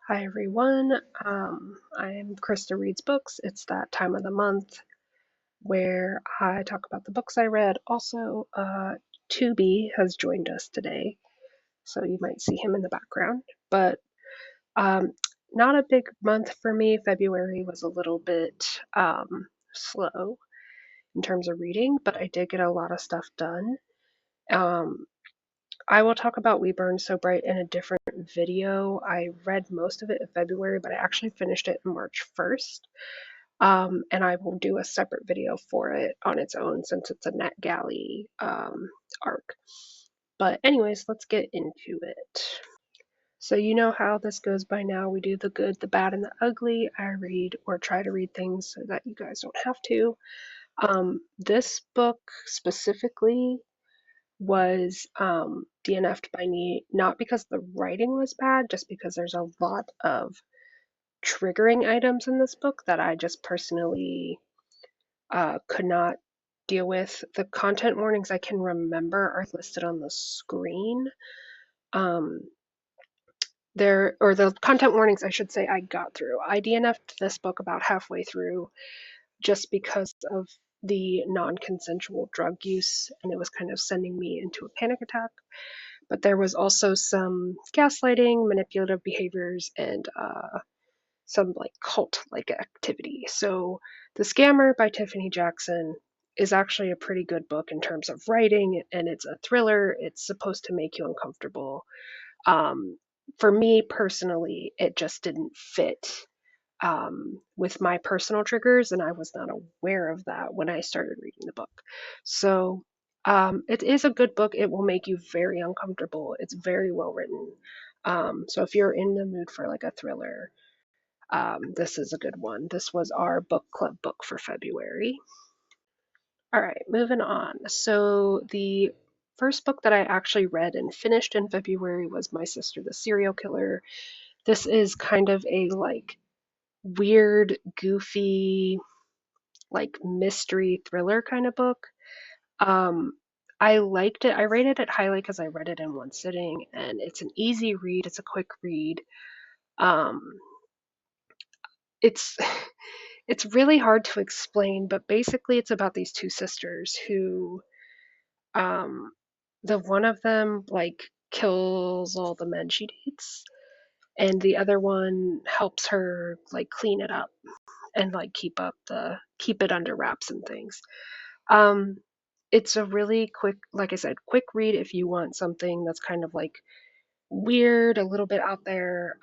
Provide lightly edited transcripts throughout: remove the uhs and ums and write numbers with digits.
Hi everyone. I'm Krista Reads Books. It's that time of the month where I talk about the books I read. Also, Tubi has joined us today, so you might see him in the background. But um, not a big month for me. February was a little bit slow in terms of reading, but I did get a lot of stuff done. Um, I will talk about We Burn So Bright in a different video. I read most of it in February, but I actually finished it March 1st. And I will do a separate video for it on its own since it's a NetGalley arc. But anyways, let's get into it. So you know how this goes by now. We do the good, the bad, and the ugly. I read or try to read things so that you guys don't have to. This book specifically was DNF'd by me, not because the writing was bad, just because there's a lot of triggering items in this book that I just personally could not deal with. The content warnings I can remember are listed on the screen. Um, the content warnings, I should say, I got through. I DNF'd this book about halfway through just because of the non-consensual drug use, and it was kind of sending me into a panic attack. But there was also some gaslighting, manipulative behaviors, and some like cult-like activity. So The Scammer by Tiffany Jackson is actually a pretty good book in terms of writing, and it's a thriller. It's supposed to make you uncomfortable. Um, for me personally, it just didn't fit with my personal triggers, and I was not aware of that when I started reading the book. So it is a good book. It will make you very uncomfortable. It's very well written. So if you're in the mood for like a thriller, this is a good one. This was our book club book for February. All right, moving on. So the first book that I actually read and finished in February was My Sister the Serial Killer. This is kind of a like weird, goofy, like mystery thriller kind of book. Um, I liked it. I rated it highly because I read it in one sitting, and it's an easy read. It's a quick read. Um, it's it's really hard to explain, but basically it's about these two sisters who um the one of them like kills all the men she dates, and the other one helps her like clean it up and like keep it under wraps and things. Um it's a really quick, like I said, quick read if you want something that's kind of like weird, a little bit out there.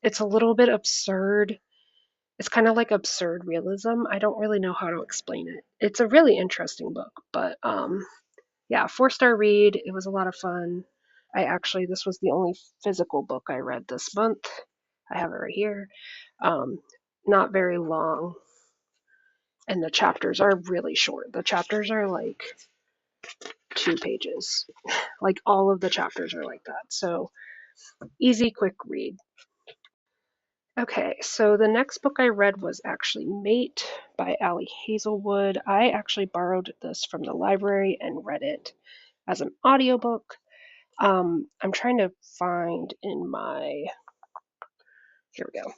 It's a little bit absurd. It's kind of like absurd realism. I don't really know how to explain it. It's a really interesting book, but yeah, 4-star read. It was a lot of fun. This was the only physical book I read this month. I have it right here. Um, Not very long, and the chapters are really short. The chapters are like 2 pages. Like all of the chapters are like that. So easy, quick read. Okay, so the next book I read was actually Mate by Ali Hazelwood. I actually borrowed this from the library and read it as an audiobook. I'm trying to find in my, here we go.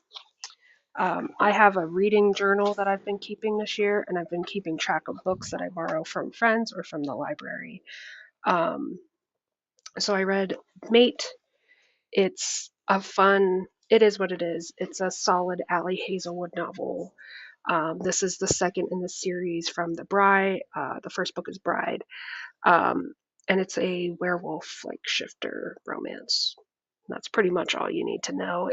I have a reading journal that I've been keeping this year, and I've been keeping track of books that I borrow from friends or from the library. Um, so I read Mate. It is what it is. It's a solid Ali Hazelwood novel. This is the second in the series from The Bride. The first book is Bride. Um, and it's a werewolf like shifter romance. That's pretty much all you need to know.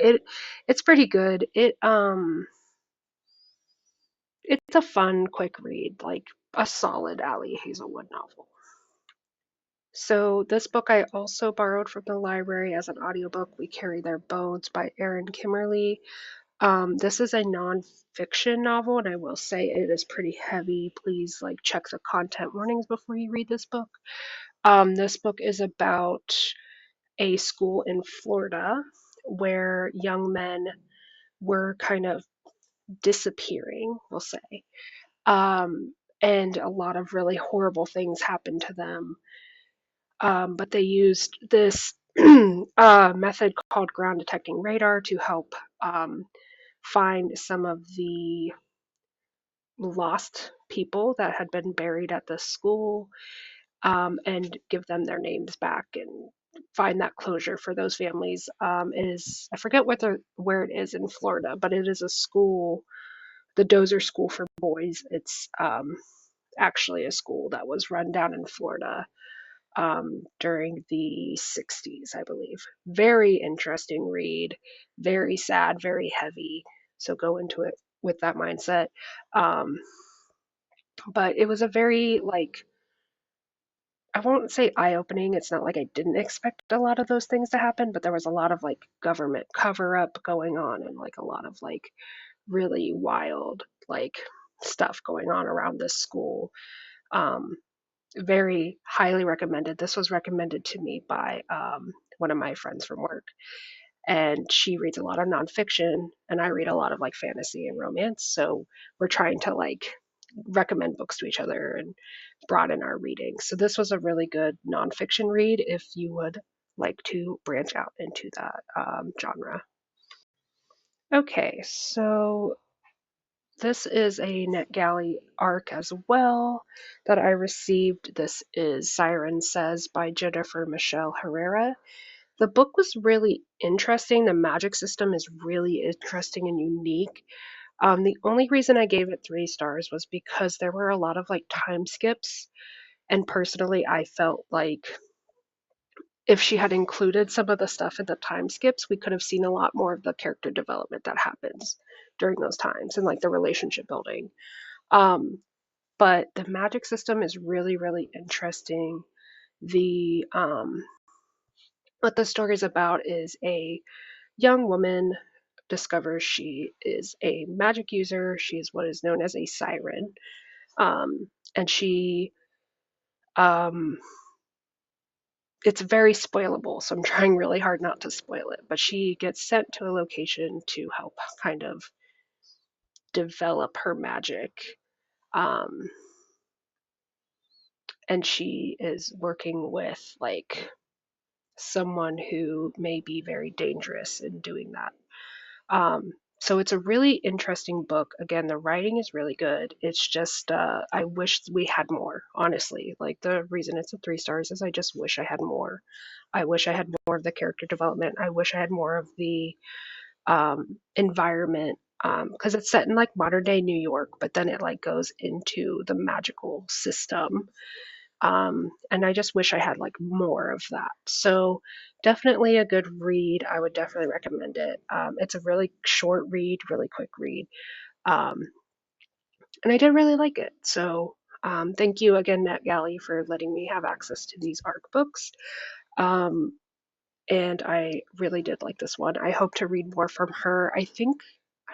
It's pretty good. It's a fun, quick read, like a solid Ali Hazelwood novel. So this book I also borrowed from the library as an audiobook. We Carry Their Bones by Erin Kimmerly. This is a nonfiction novel, and I will say it is pretty heavy. Please like check the content warnings before you read this book. This book is about a school in Florida where young men were kind of disappearing, we'll say. And a lot of really horrible things happened to them. But they used this a method called ground detecting radar to help find some of the lost people that had been buried at the school, and give them their names back and find that closure for those families. It is, I forget where it is in Florida, but it is a school, the Dozer School for Boys. It's actually a school that was run down in Florida during the 60s, I believe. Very interesting read, very sad, very heavy. So go into it with that mindset. Um, but it was a very, like, I won't say eye-opening. It's not like I didn't expect a lot of those things to happen, but there was a lot of like government cover-up going on and like a lot of like really wild like stuff going on around this school. Um, Very highly recommended. This was recommended to me by one of my friends from work, and she reads a lot of nonfiction, and I read a lot of like fantasy and romance. So we're trying to like recommend books to each other and broaden our reading. So this was a really good nonfiction read if you would like to branch out into that genre. Okay, so this is a NetGalley arc as well that I received. This is Siren Says by Jennifer Michelle Herrera. The book was really interesting. The magic system is really interesting and unique. The only reason I gave it 3 stars was because there were a lot of like time skips. And personally, I felt like if she had included some of the stuff in the time skips, we could have seen a lot more of the character development that happens during those times and like the relationship building. Um, but the magic system is really, really interesting. The what the story is about is a young woman discovers she is a magic user. She is what is known as a siren, and she um, it's very spoilable, so I'm trying really hard not to spoil it. But she gets sent to a location to help kind of develop her magic. Um, and she is working with like someone who may be very dangerous in doing that. So it's a really interesting book. Again, the writing is really good. It's just I wish we had more. Honestly, like the reason it's a 3 stars is I just wish I had more. I wish I had more of the character development. I wish I had more of the environment, because it's set in like modern day New York, but then it like goes into the magical system, and I just wish I had like more of that. So definitely a good read. I would definitely recommend it. It's a really short read, really quick read, um, and I did really like it. So thank you again, NetGalley, for letting me have access to these ARC books. Um, and I really did like this one. I hope to read more from her. I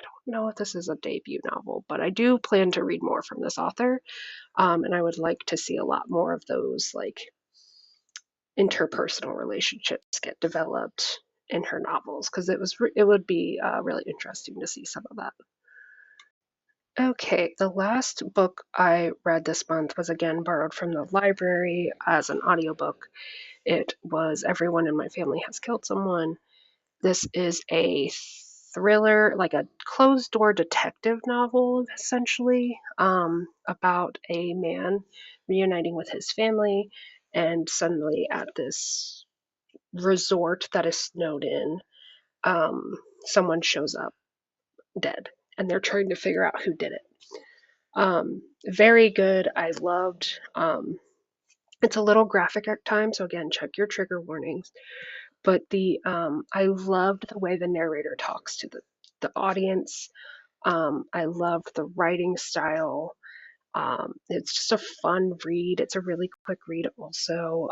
don't know if this is a debut novel, but I do plan to read more from this author. And I would like to see a lot more of those like interpersonal relationships get developed in her novels, because it would be really interesting to see some of that. Okay, the last book I read this month was again borrowed from the library as an audiobook. It was Everyone in My Family Has Killed Someone. This is a thriller, like a closed door detective novel, essentially, about a man reuniting with his family, and suddenly at this resort that is snowed in, someone shows up dead, and they're trying to figure out who did it. Very good. I loved. It's a little graphic at times, so again, check your trigger warnings. But the I loved the way the narrator talks to the audience. I loved the writing style. It's just a fun read. It's a really quick read, also.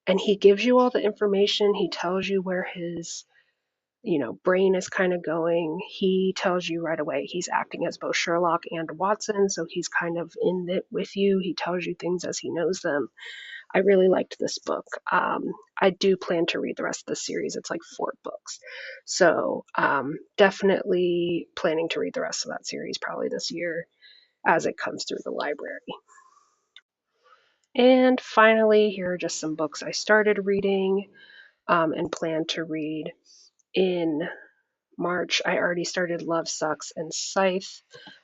And he gives you all the information. He tells you where his brain is kind of going. He tells you right away he's acting as both Sherlock and Watson, so he's kind of in it with you. He tells you things as he knows them. I really liked this book. I do plan to read the rest of the series. It's like 4 books. So definitely planning to read the rest of that series probably this year as it comes through the library. And finally, here are just some books I started reading and plan to read in March. I already started Love Sucks and Scythe.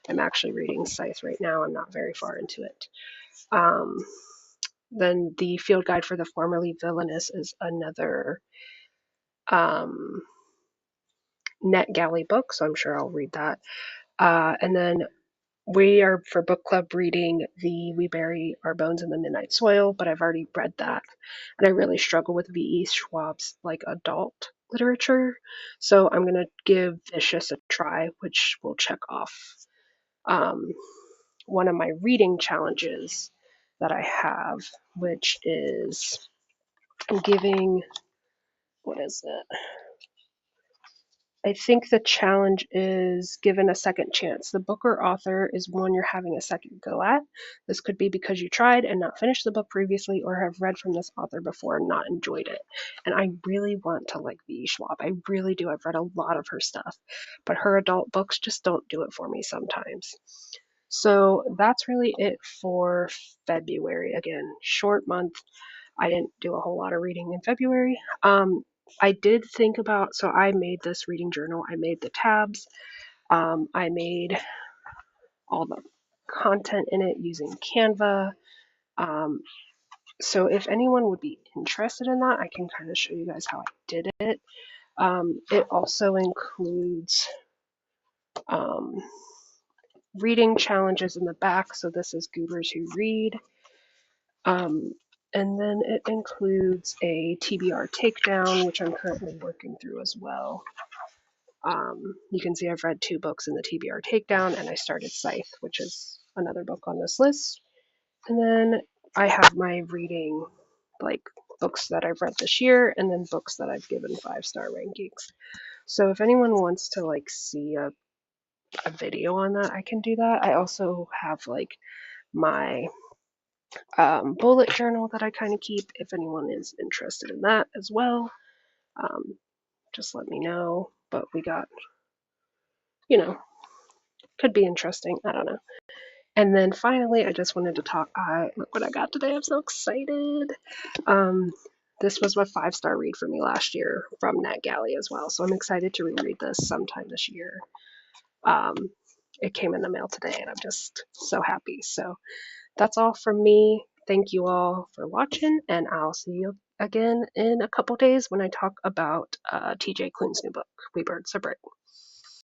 I'm actually reading Scythe right now. I'm not very far into it. Then the Field Guide for the Formerly Villainous is another um, NetGalley book, so I'm sure I'll read that. And then we are for book club reading the We Bury Our Bones in the Midnight Soil, but I've already read that, and I really struggle with V.E. Schwab's like adult literature, so I'm gonna give Vicious a try, which will check off um, one of my reading challenges that I have, which is giving, what is it? I think the challenge is given a second chance. The book or author is one you're having a second go at. This could be because you tried and not finished the book previously or have read from this author before and not enjoyed it. And I really want to like V. Schwab. I really do. I've read a lot of her stuff, but her adult books just don't do it for me sometimes. So that's really it for February. Again, short month. I didn't do a whole lot of reading in February. I did think about, so I made this reading journal. I made the tabs. I made all the content in it using Canva. Um, so if anyone would be interested in that, I can kind of show you guys how I did it. It also includes um, reading challenges in the back. So this is Goobers Who Read. And then it includes a TBR takedown, which I'm currently working through as well. You can see I've read 2 books in the TBR takedown, and I started Scythe, which is another book on this list. And then I have my reading, like books that I've read this year, and then books that I've given 5-star rankings. So if anyone wants to like see a video on that, I can do that. I also have like my bullet journal that I kind of keep if anyone is interested in that as well. Um, just let me know. But we got, you know, could be interesting. I don't know. And then finally, I just wanted to talk. Look what I got today. I'm so excited. Um, this was a 5-star read for me last year from NetGalley as well. So I'm excited to reread this sometime this year. Um, it came in the mail today, and I'm just so happy. So that's all from me. Thank you all for watching, and I'll see you again in a couple days when I talk about TJ Klune's new book, We Birds of Prey.